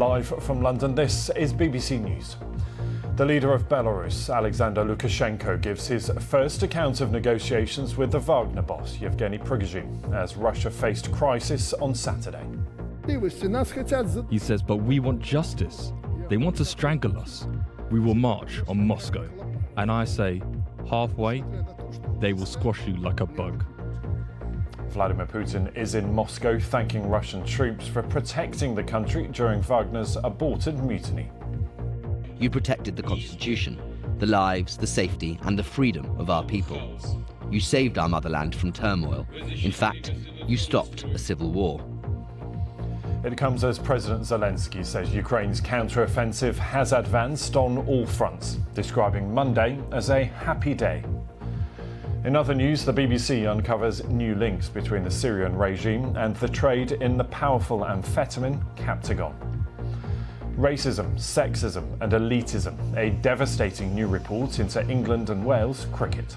Live from London, this is BBC News. The leader of Belarus, Alexander Lukashenko, gives his first account of negotiations with the Wagner boss, Yevgeny Prigozhin, as Russia faced crisis on Saturday. He says, but we want justice. They want to strangle us. We will march on Moscow. And I say, halfway, they will squash you like a bug. Vladimir Putin is in Moscow thanking Russian troops for protecting the country during Wagner's aborted mutiny. You protected the constitution, the lives, the safety and the freedom of our people. You saved our motherland from turmoil. In fact, you stopped a civil war. It comes as President Zelensky says Ukraine's counter-offensive has advanced on all fronts, describing Monday as a happy day. In other news, the BBC uncovers new links between the Syrian regime and the trade in the powerful amphetamine Captagon. Racism, sexism and elitism, a devastating new report into England and Wales cricket.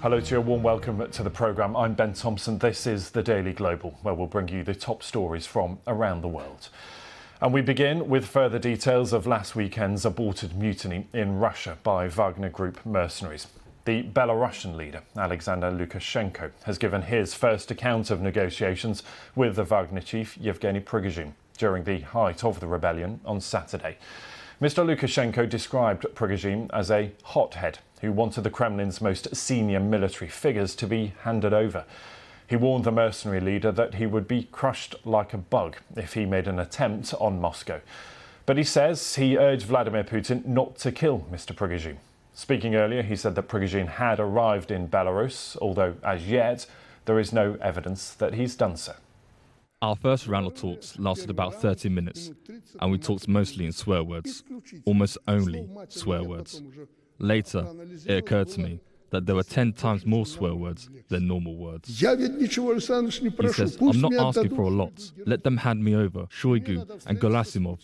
Hello to you, a warm welcome to the programme. I'm Ben Thompson. This is the Daily Global, where we'll bring you the top stories from around the world. And we begin with further details of last weekend's aborted mutiny in Russia by Wagner Group mercenaries. The Belarusian leader, Alexander Lukashenko, has given his first account of negotiations with the Wagner chief, Yevgeny Prigozhin, during the height of the rebellion on Saturday. Mr. Lukashenko described Prigozhin as a hothead who wanted the Kremlin's most senior military figures to be handed over. He warned the mercenary leader that he would be crushed like a bug if he made an attempt on Moscow. But he says he urged Vladimir Putin not to kill Mr. Prigozhin. Speaking earlier, he said that Prigozhin had arrived in Belarus, although as yet there is no evidence that he's done so. Our first round of talks lasted about 30 minutes, and we talked mostly in swear words, almost only swear words. Later, it occurred to me that there were 10 times more swear words than normal words. He says, I'm not asking for a lot. Let them hand me over Shoigu and Gerasimov.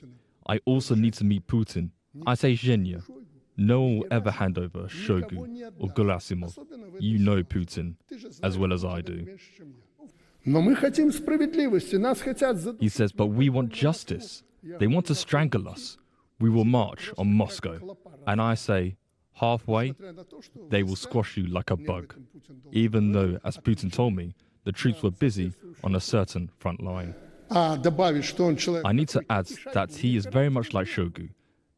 I also need to meet Putin. I say, Zhenya, no one will ever hand over Shoigu or Gerasimov. You know Putin as well as I do. He says, but we want justice. They want to strangle us. We will march on Moscow. And I say, halfway, they will squash you like a bug. Even though, as Putin told me, the troops were busy on a certain front line. I need to add that he is very much like Shoigu.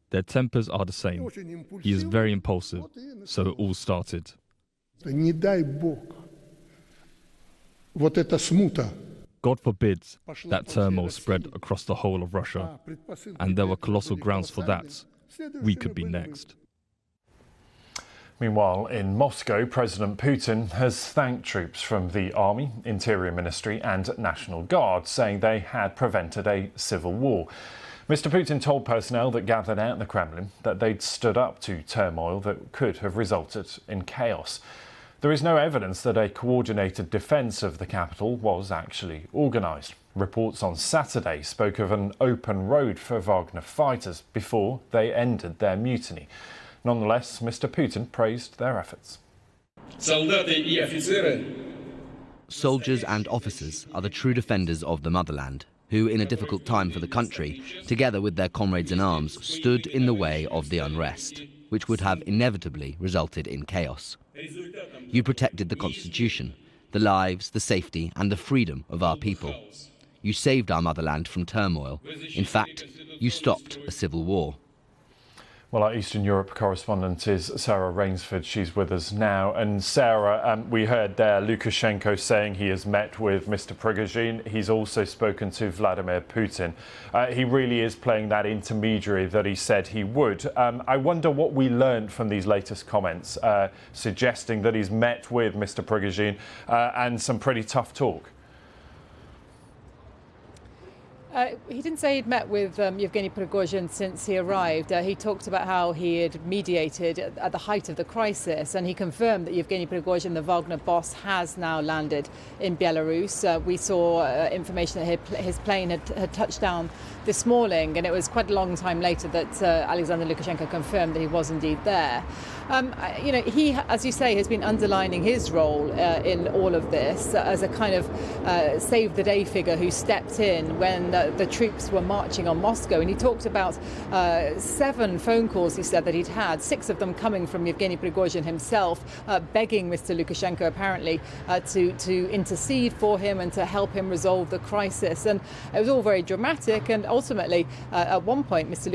Their tempers are the same. He is very impulsive, so it all started. God forbid that turmoil spread across the whole of Russia, and there were colossal grounds for that. We could be next. Meanwhile, in Moscow, President Putin has thanked troops from the Army, Interior Ministry and National Guard, saying they had prevented a civil war. Mr. Putin told personnel that gathered at the Kremlin that they'd stood up to turmoil that could have resulted in chaos. There is no evidence that a coordinated defence of the capital was actually organised. Reports on Saturday spoke of an open road for Wagner fighters before they ended their mutiny. Nonetheless, Mr. Putin praised their efforts. Soldiers and officers are the true defenders of the motherland, who, in a difficult time for the country, together with their comrades in arms, stood in the way of the unrest, which would have inevitably resulted in chaos. You protected the constitution, the lives, the safety and the freedom of our people. You saved our motherland from turmoil. In fact, you stopped a civil war. Well, our Eastern Europe correspondent is Sarah Rainsford. She's with us now. And Sarah, we heard there Lukashenko saying he has met with Mr. Prigozhin. He's also spoken to Vladimir Putin. He really is playing that intermediary that he said he would. I wonder what we learned from these latest comments, suggesting that he's met with Mr. Prigozhin and some pretty tough talk. He didn't say he'd met with Yevgeny Prigozhin since he arrived. He talked about how he had mediated at the height of the crisis, and he confirmed that Yevgeny Prigozhin, the Wagner boss, has now landed in Belarus. We saw information that his plane had touched down this morning, and it was quite a long time later that Alexander Lukashenko confirmed that he was indeed there. He, as you say, has been underlining his role in all of this as a kind of save-the-day figure who stepped in when the troops were marching on Moscow. And he talked about 7 phone calls, he said, that he'd had, 6 of them coming from Yevgeny Prigozhin himself, begging Mr. Lukashenko, apparently, to intercede for him and to help him resolve the crisis. And it was all very dramatic. And ultimately, at one point, Mr.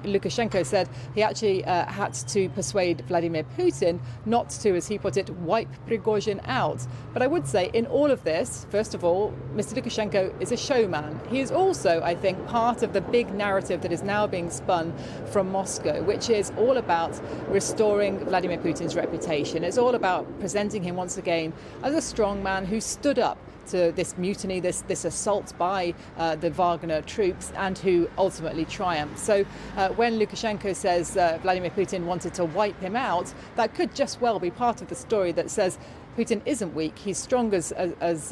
Lukashenko said he actually had to persuade Vladimir Putin not to, as he put it, wipe Prigozhin out. But I would say in all of this, first of all, Mr. Lukashenko is a showman. He is also, I think, part of the big narrative that is now being spun from Moscow, which is all about restoring Vladimir Putin's reputation. It's all about presenting him once again as a strong man who stood up to this mutiny, this assault by the Wagner troops, and who ultimately triumphed. So when Lukashenko says Vladimir Putin wanted to wipe him out, that could just well be part of the story that says Putin isn't weak. He's strong as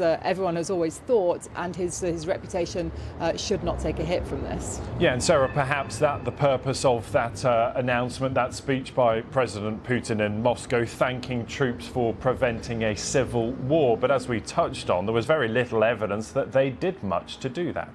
everyone has always thought, and his reputation should not take a hit from this. Yeah, and Sarah, perhaps the purpose of that announcement, that speech by President Putin in Moscow, thanking troops for preventing a civil war. But as we touched on, there was very little evidence that they did much to do that.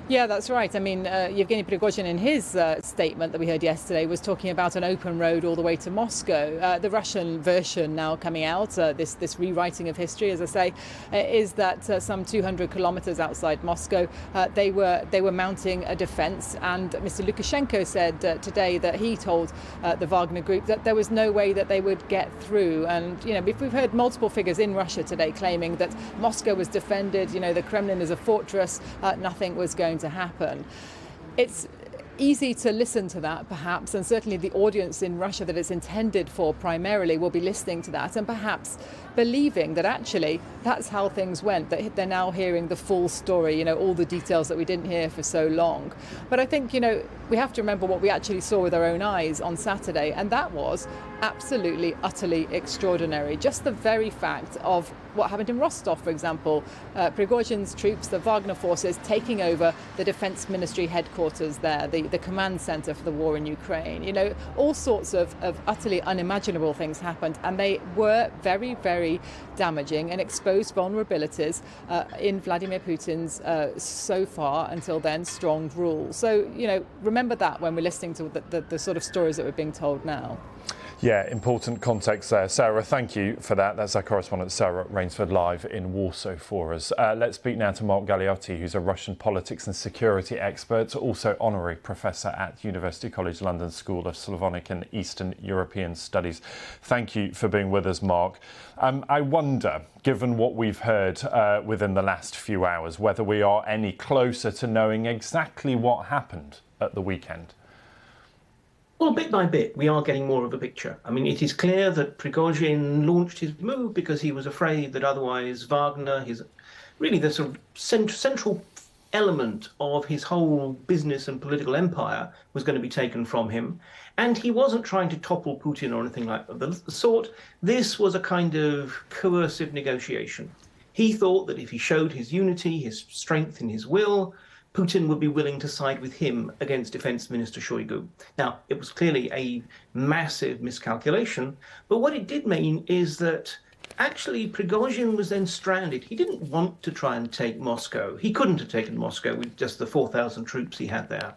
Yeah, that's right. I mean, Yevgeny Prigozhin, in his statement that we heard yesterday, was talking about an open road all the way to Moscow. The Russian version now coming out, this rewriting of history, as I say, is that some 200 kilometers outside Moscow, they were mounting a defense. And Mr. Lukashenko said today that he told the Wagner group that there was no way that they would get through. And, we've heard multiple figures in Russia today claiming that Moscow was defended, the Kremlin is a fortress, nothing was going to happen. It's easy to listen to that, perhaps, and certainly the audience in Russia that it's intended for primarily will be listening to that and perhaps believing that actually that's how things went, that they're now hearing the full story, all the details that we didn't hear for so long. But I think, we have to remember what we actually saw with our own eyes on Saturday, and that was absolutely, utterly extraordinary. Just the very fact of what happened in Rostov, for example, Prigozhin's troops, the Wagner forces, taking over the Defense Ministry headquarters there, the command center for the war in Ukraine. All sorts of utterly unimaginable things happened, and they were very, very damaging and exposed vulnerabilities in Vladimir Putin's so far until then strong rule. So, remember that when we're listening to the sort of stories that we're being told now. Yeah, important context there. Sarah, thank you for that. That's our correspondent Sarah Rainsford live in Warsaw for us. Let's speak now to Mark Galeotti, who's a Russian politics and security expert, also honorary professor at University College London School of Slavonic and Eastern European Studies. Thank you for being with us, Mark. I wonder, given what we've heard within the last few hours, whether we are any closer to knowing exactly what happened at the weekend. Well, bit by bit, we are getting more of a picture. I mean, it is clear that Prigozhin launched his move because he was afraid that otherwise Wagner, the sort of central element of his whole business and political empire, was going to be taken from him. And he wasn't trying to topple Putin or anything like that. The sort. This was a kind of coercive negotiation. He thought that if he showed his unity, his strength and his will, Putin would be willing to side with him against Defense Minister Shoigu. Now, it was clearly a massive miscalculation, but what it did mean is that actually Prigozhin was then stranded. He didn't want to try and take Moscow. He couldn't have taken Moscow with just the 4,000 troops he had there.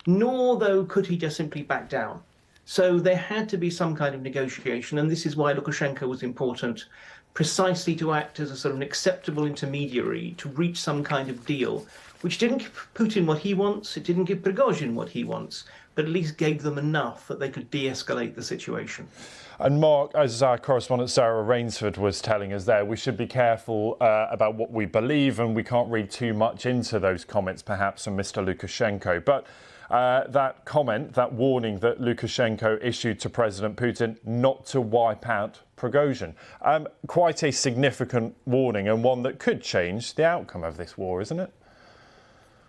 Nor, though, could he just simply back down. So there had to be some kind of negotiation, and this is why Lukashenko was important, precisely to act as a sort of an acceptable intermediary to reach some kind of deal, which didn't give Putin what he wants, it didn't give Prigozhin what he wants, but at least gave them enough that they could de-escalate the situation. And Mark, as our correspondent Sarah Rainsford was telling us there, we should be careful about what we believe, and we can't read too much into those comments perhaps from Mr. Lukashenko. But that comment, that warning that Lukashenko issued to President Putin not to wipe out Prigozhin. Quite a significant warning, and one that could change the outcome of this war, isn't it?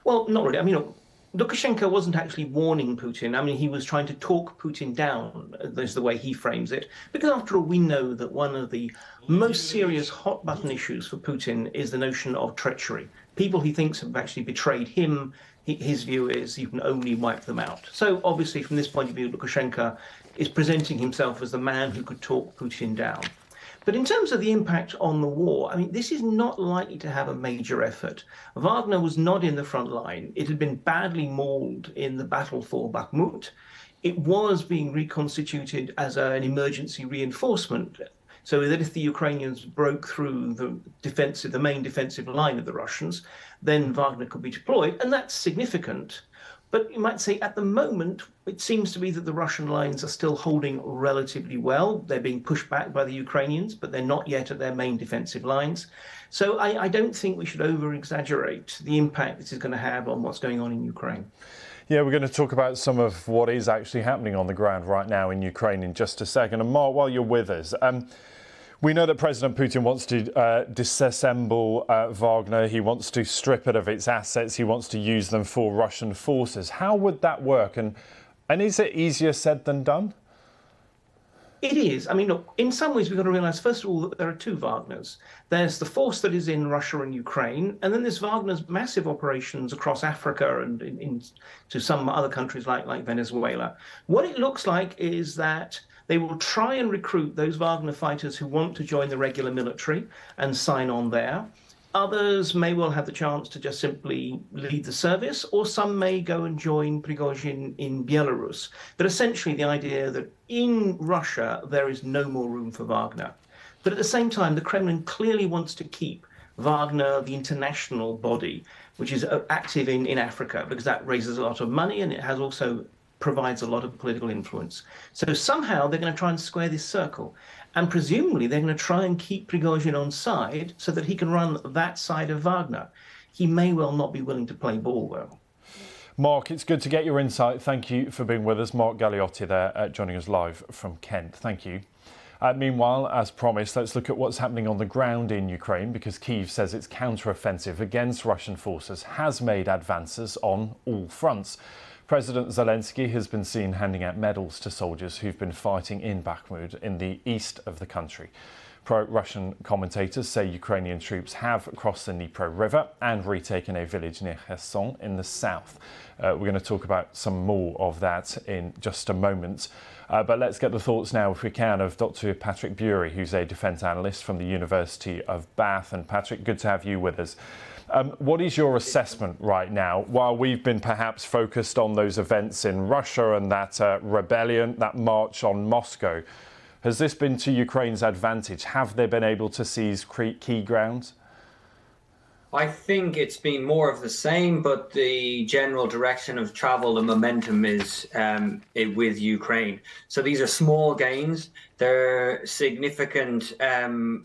Well, not really. I mean, Lukashenko wasn't actually warning Putin. I mean, he was trying to talk Putin down, is the way he frames it. Because after all, we know that one of the most serious hot button issues for Putin is the notion of treachery. People he thinks have actually betrayed him, his view is you can only wipe them out. So obviously, from this point of view, Lukashenko is presenting himself as the man who could talk Putin down. But in terms of the impact on the war, I mean, this is not likely to have a major effort. Wagner was not in the front line. It had been badly mauled in the battle for Bakhmut. It was being reconstituted as an emergency reinforcement, so that if the Ukrainians broke through the main defensive line of the Russians, then Wagner could be deployed, and that's significant. But you might say at the moment, it seems to be that the Russian lines are still holding relatively well. They're being pushed back by the Ukrainians, but they're not yet at their main defensive lines. So I don't think we should over-exaggerate the impact this is going to have on what's going on in Ukraine. Yeah, we're going to talk about some of what is actually happening on the ground right now in Ukraine in just a second. And Mark, while you're with us, we know that President Putin wants to disassemble Wagner. He wants to strip it of its assets. He wants to use them for Russian forces. How would that work? And is it easier said than done? It is. I mean, look, in some ways, we've got to realize, first of all, that there are two Wagners. There's the force that is in Russia and Ukraine, and then there's Wagner's massive operations across Africa and into some other countries like Venezuela. What it looks like is that they will try and recruit those Wagner fighters who want to join the regular military and sign on there. Others may well have the chance to just simply leave the service, or some may go and join Prigozhin in Belarus. But essentially the idea that in Russia there is no more room for Wagner. But at the same time, the Kremlin clearly wants to keep Wagner, the international body, which is active in Africa, because that raises a lot of money and it has also provides a lot of political influence. So somehow they're going to try and square this circle. And presumably they're going to try and keep Prigozhin on side so that he can run that side of Wagner. He may well not be willing to play ball, though. Mark, it's good to get your insight. Thank you for being with us. Mark Galliotti there, joining us live from Kent. Thank you. Meanwhile, as promised, let's look at what's happening on the ground in Ukraine, because Kyiv says its counter-offensive against Russian forces has made advances on all fronts. President Zelensky has been seen handing out medals to soldiers who've been fighting in Bakhmut in the east of the country. Pro-Russian commentators say Ukrainian troops have crossed the Dnipro River and retaken a village near Kherson in the south. We're going to talk about some more of that in just a moment. But let's get the thoughts now, if we can, of Dr. Patrick Bury, who's a defence analyst from the University of Bath. And Patrick, good to have you with us. What is your assessment right now, while we've been perhaps focused on those events in Russia and that rebellion, that march on Moscow? Has this been to Ukraine's advantage? Have they been able to seize key grounds? I think it's been more of the same, but the general direction of travel, the momentum is with Ukraine. So these are small gains. They're significant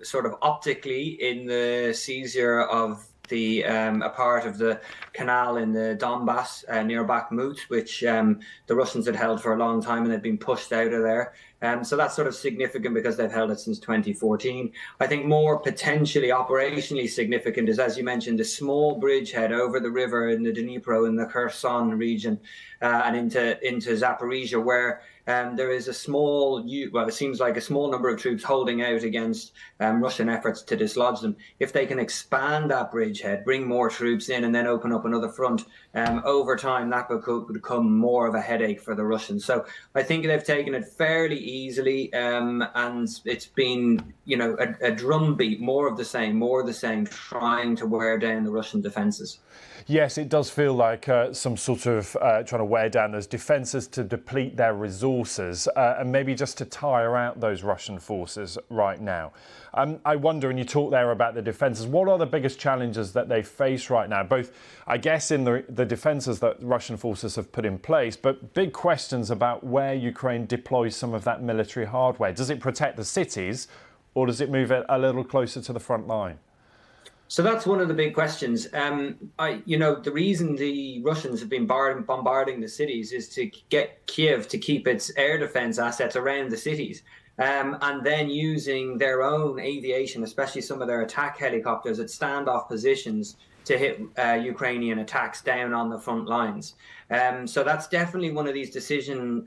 sort of optically in the seizure of a part of the canal in the Donbass near Bakhmut, which the Russians had held for a long time and had been pushed out of there. So that's sort of significant because they've held it since 2014. I think more potentially operationally significant is, as you mentioned, the small bridgehead over the river in the Dnipro in the Kherson region and into Zaporizhia, where there is a small, well, it seems like a small number of troops holding out against Russian efforts to dislodge them. If they can expand that bridgehead, bring more troops in, and then open up another front, over time that could become more of a headache for the Russians. So I think they've taken it fairly easily, and it's been, a drumbeat, more of the same, trying to wear down the Russian defences. Yes, it does feel like some sort of trying to wear down those defences to deplete their resources and maybe just to tire out those Russian forces right now. I wonder, and you talk there about the defences, what are the biggest challenges that they face right now? Both, I guess, in the defences that Russian forces have put in place, but big questions about where Ukraine deploys some of that military hardware. Does it protect the cities, or does it move it a little closer to the front line? So that's one of the big questions. The reason the Russians have been bombarding the cities is to get Kiev to keep its air defense assets around the cities. And then using their own aviation, especially some of their attack helicopters at standoff positions to hit Ukrainian attacks down on the front lines. So that's definitely one of these decision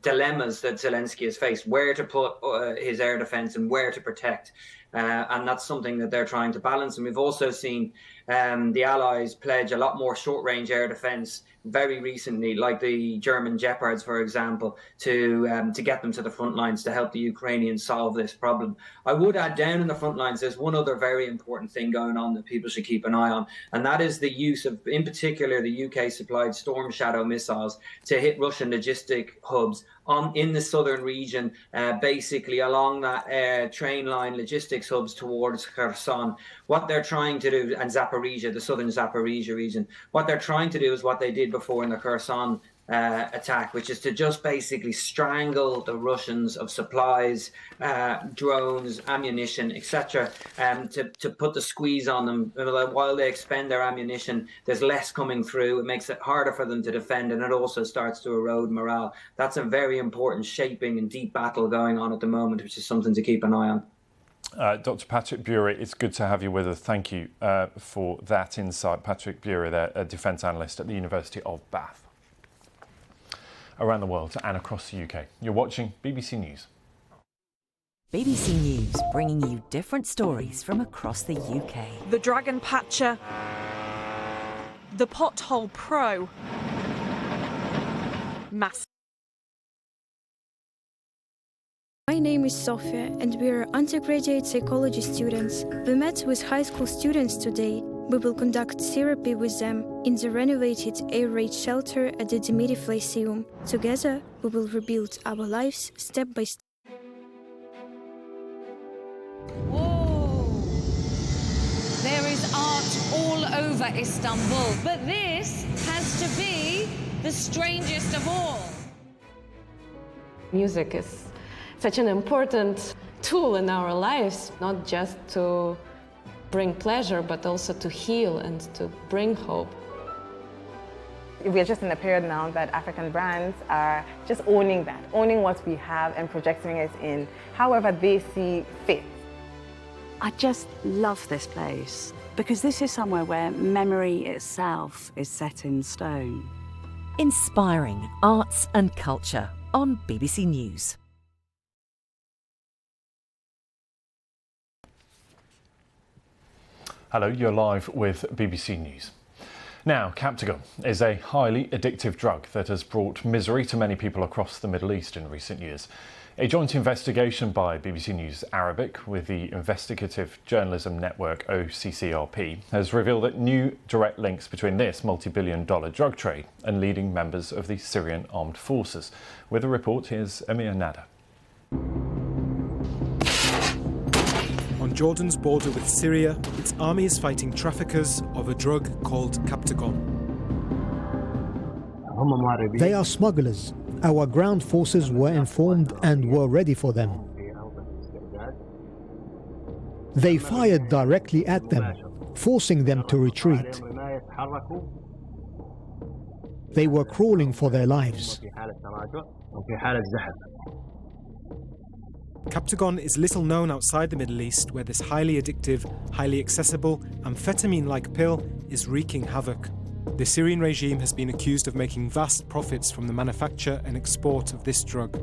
dilemmas that Zelensky has faced, where to put his air defense and where to protect. And that's something that they're trying to balance. And we've also seen the Allies pledge a lot more short-range air defense very recently, like the German Gepards, for example, to get them to the front lines to help the Ukrainians solve this problem. I would add, down in the front lines, there's one other very important thing going on that people should keep an eye on, and that is the use of, in particular, the UK-supplied Storm Shadow missiles to hit Russian logistic hubs in the southern region, basically along that train line, logistics hubs towards Kherson. What they're trying to do, and Zaporizhia, the southern Zaporizhia region, what they're trying to do is what they did before in the Kherson attack, which is to just basically strangle the Russians of supplies, drones, ammunition, etc., to put the squeeze on them. While they expend their ammunition, there's less coming through. It makes it harder for them to defend, and it also starts to erode morale. That's a very important shaping and deep battle going on at the moment, which is something to keep an eye on. Dr. Patrick Bury, it's good to have you with us. Thank you for that insight. Patrick Bury, there, a defence analyst at the University of Bath. Around the world and across the UK. You're watching BBC News. BBC News, bringing you different stories from across the UK. The Dragon Patcher, the Pothole Pro, Mass. My name is Sofia, and we are undergraduate psychology students. We met with high school students today. We will conduct therapy with them in the renovated air raid shelter at the Dimitrov Lyceum. Together, we will rebuild our lives step by step. Whoa! There is art all over Istanbul, but this has to be the strangest of all. Music is such an important tool in our lives, not just to bring pleasure, but also to heal and to bring hope. We're just in a period now that African brands are just owning that, owning what we have and projecting it in however they see fit. I just love this place because this is somewhere where memory itself is set in stone. Inspiring arts and culture on BBC News. Hello, you're live with BBC News. Now, Captagon is a highly addictive drug that has brought misery to many people across the Middle East in recent years. A joint investigation by BBC News Arabic with the investigative journalism network OCCRP has revealed that new direct links between this multi-billion-dollar drug trade and leading members of the Syrian armed forces. With a report, here's Amir Nada. On Jordan's border with Syria, its army is fighting traffickers of a drug called Captagon. They are smugglers. Our ground forces were informed and were ready for them. They fired directly at them, forcing them to retreat. They were crawling for their lives. Captagon is little known outside the Middle East, where this highly addictive, highly accessible, amphetamine-like pill is wreaking havoc. The Syrian regime has been accused of making vast profits from the manufacture and export of this drug.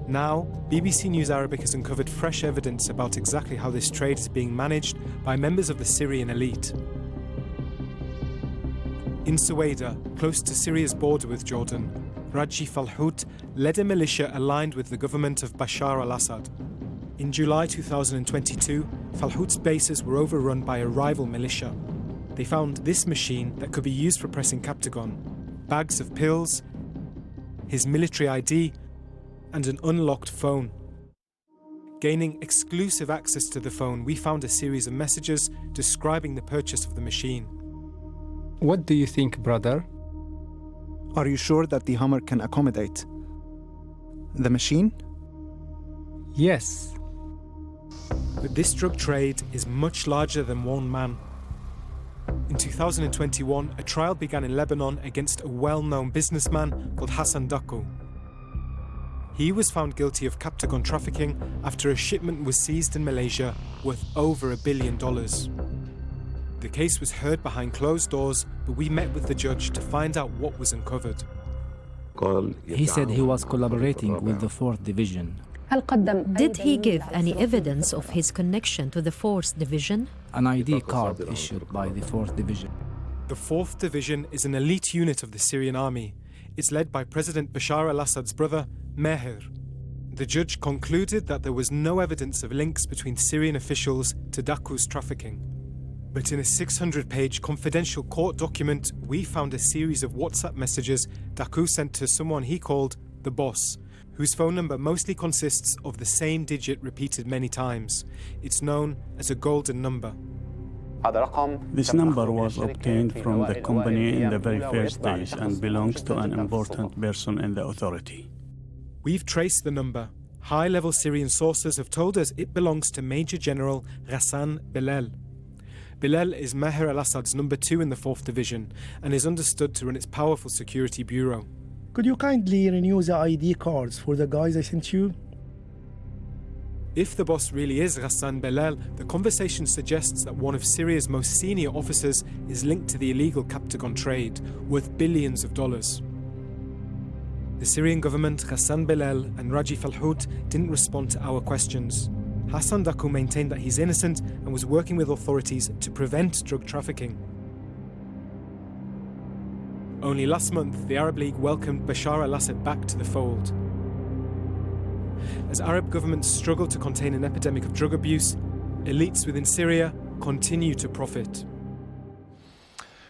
Now, BBC News Arabic has uncovered fresh evidence about exactly how this trade is being managed by members of the Syrian elite. In Suwaida, close to Syria's border with Jordan, Raji Falhout led a militia aligned with the government of Bashar al-Assad. In July 2022, Falhout's bases were overrun by a rival militia. They found this machine that could be used for pressing Captagon, bags of pills, his military ID, and an unlocked phone. Gaining exclusive access to the phone, we found a series of messages describing the purchase of the machine. What do you think, brother? Are you sure that the Hummer can accommodate the machine? Yes. But this drug trade is much larger than one man. In 2021, a trial began in Lebanon against a well-known businessman called Hassan Dakou. He was found guilty of Captagon trafficking after a shipment was seized in Malaysia worth over $1 billion. The case was heard behind closed doors, but we met with the judge to find out what was uncovered. He said he was collaborating with the 4th Division. Did he give any evidence of his connection to the 4th Division? An ID card issued by the 4th Division. The 4th Division is an elite unit of the Syrian army. It's led by President Bashar al-Assad's brother, Meher. The judge concluded that there was no evidence of links between Syrian officials to Dakou's trafficking. But in a 600-page confidential court document, we found a series of WhatsApp messages Dakou sent to someone he called the boss, whose phone number mostly consists of the same digit repeated many times. It's known as a golden number. This number was obtained from the company in the very first days and belongs to an important person in the authority. We've traced the number. High-level Syrian sources have told us it belongs to Major General Ghassan Bilal. Bilal is Meher al-Assad's number 2 in the 4th Division and is understood to run its powerful security bureau. Could you kindly renew the ID cards for the guys I sent you? If the boss really is Ghassan Bilal, the conversation suggests that one of Syria's most senior officers is linked to the illegal Captagon trade, worth billions of dollars. The Syrian government, Ghassan Bilal and Raji Falhout didn't respond to our questions. Hassan Dakou maintained that he's innocent and was working with authorities to prevent drug trafficking. Only last month, the Arab League welcomed Bashar al-Assad back to the fold. As Arab governments struggle to contain an epidemic of drug abuse, elites within Syria continue to profit.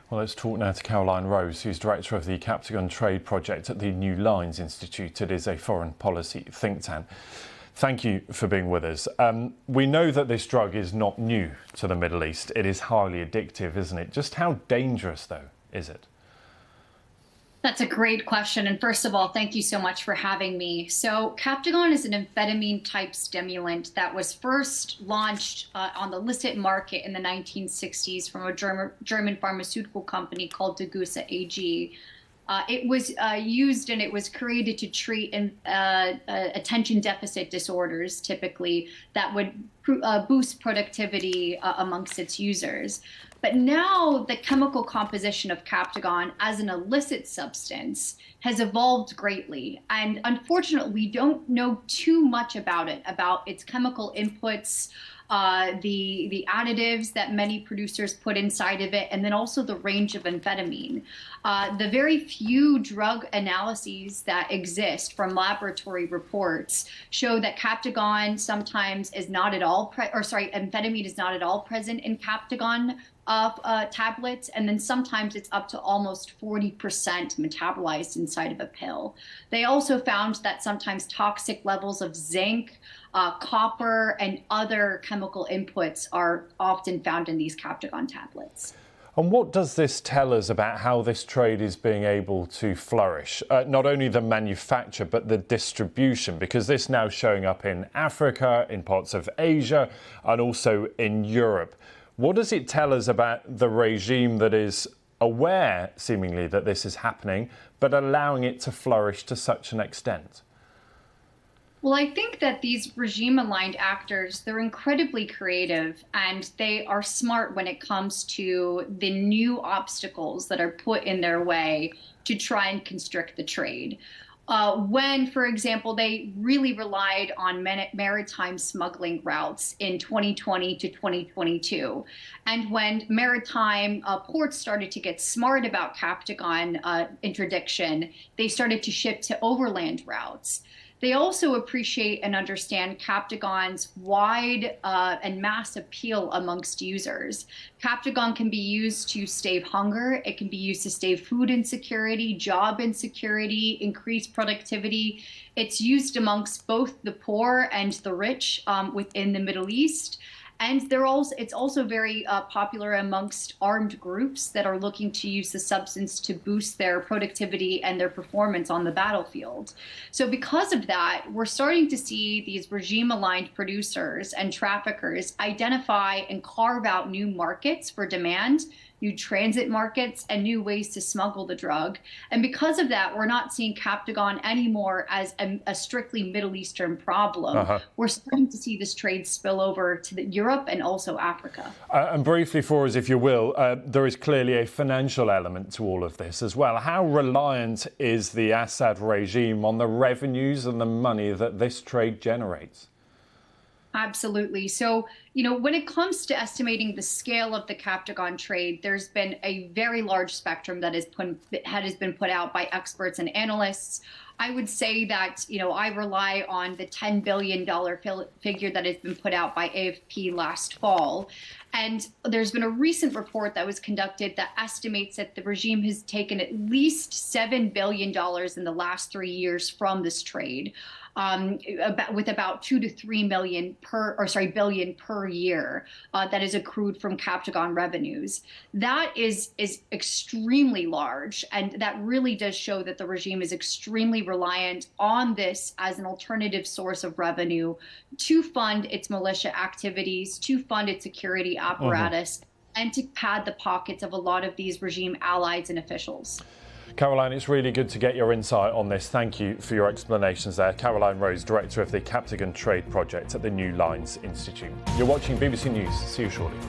Well, let's talk now to Caroline Rose, who's director of the Captagon Trade Project at the New Lines Institute. It is a foreign policy think tank. Thank you for being with us. We know that this drug is not new to the Middle East. It is highly addictive, isn't it? Just how dangerous, though, is it? That's a great question. And first of all, thank you so much for having me. So Captagon is an amphetamine-type stimulant that was first launched on the illicit market in the 1960s from a German pharmaceutical company called Degussa AG. It was used and it was created to treat attention deficit disorders, typically, that would boost productivity amongst its users. But now the chemical composition of Captagon as an illicit substance has evolved greatly. And unfortunately, we don't know too much about it, about its chemical inputs, the additives that many producers put inside of it, and then also the range of amphetamine. The very few drug analyses that exist from laboratory reports show that Captagon sometimes is not at all, amphetamine is not at all present in Captagon tablets, and then sometimes it's up to almost 40% metabolized inside of a pill. They also found that sometimes toxic levels of zinc, copper, and other chemical inputs are often found in these Captagon tablets. And what does this tell us about how this trade is being able to flourish? Not only the manufacture, but the distribution, because this now showing up in Africa, in parts of Asia, and also in Europe. What does it tell us about the regime that is aware, seemingly, that this is happening, but allowing it to flourish to such an extent? Well, I think that these regime-aligned actors, they're incredibly creative and they are smart when it comes to the new obstacles that are put in their way to try and constrict the trade. When, for example, they really relied on maritime smuggling routes in 2020 to 2022. And when maritime ports started to get smart about Captagon interdiction, they started to ship to overland routes. They also appreciate and understand Captagon's wide and mass appeal amongst users. Captagon can be used to stave hunger. It can be used to stave food insecurity, job insecurity, increase productivity. It's used amongst both the poor and the rich within the Middle East. And it's also very popular amongst armed groups that are looking to use the substance to boost their productivity and their performance on the battlefield. So because of that, we're starting to see these regime-aligned producers and traffickers identify and carve out new markets for demand, new transit markets, and new ways to smuggle the drug. And because of that, we're not seeing Captagon anymore as a strictly Middle Eastern problem. We're starting to see this trade spill over to Europe and also Africa. And briefly for us, if you will, there is clearly a financial element to all of this as well. How reliant is the Assad regime on the revenues and the money that this trade generates? Absolutely. So, when it comes to estimating the scale of the Captagon trade, there's been a very large spectrum that has been put out by experts and analysts. I would say that, I rely on the $10 billion figure that has been put out by AFP last fall. And there's been a recent report that was conducted that estimates that the regime has taken at least $7 billion in the last 3 years from this trade. With about 2 to 3 billion per year that is accrued from Captagon revenues. That is extremely large, and that really does show that the regime is extremely reliant on this as an alternative source of revenue to fund its militia activities, to fund its security apparatus, and to pad the pockets of a lot of these regime allies and officials. Caroline, it's really good to get your insight on this. Thank you for your explanations there. Caroline Rose, Director of the Captagon Trade Project at the New Lines Institute. You're watching BBC News. See you shortly.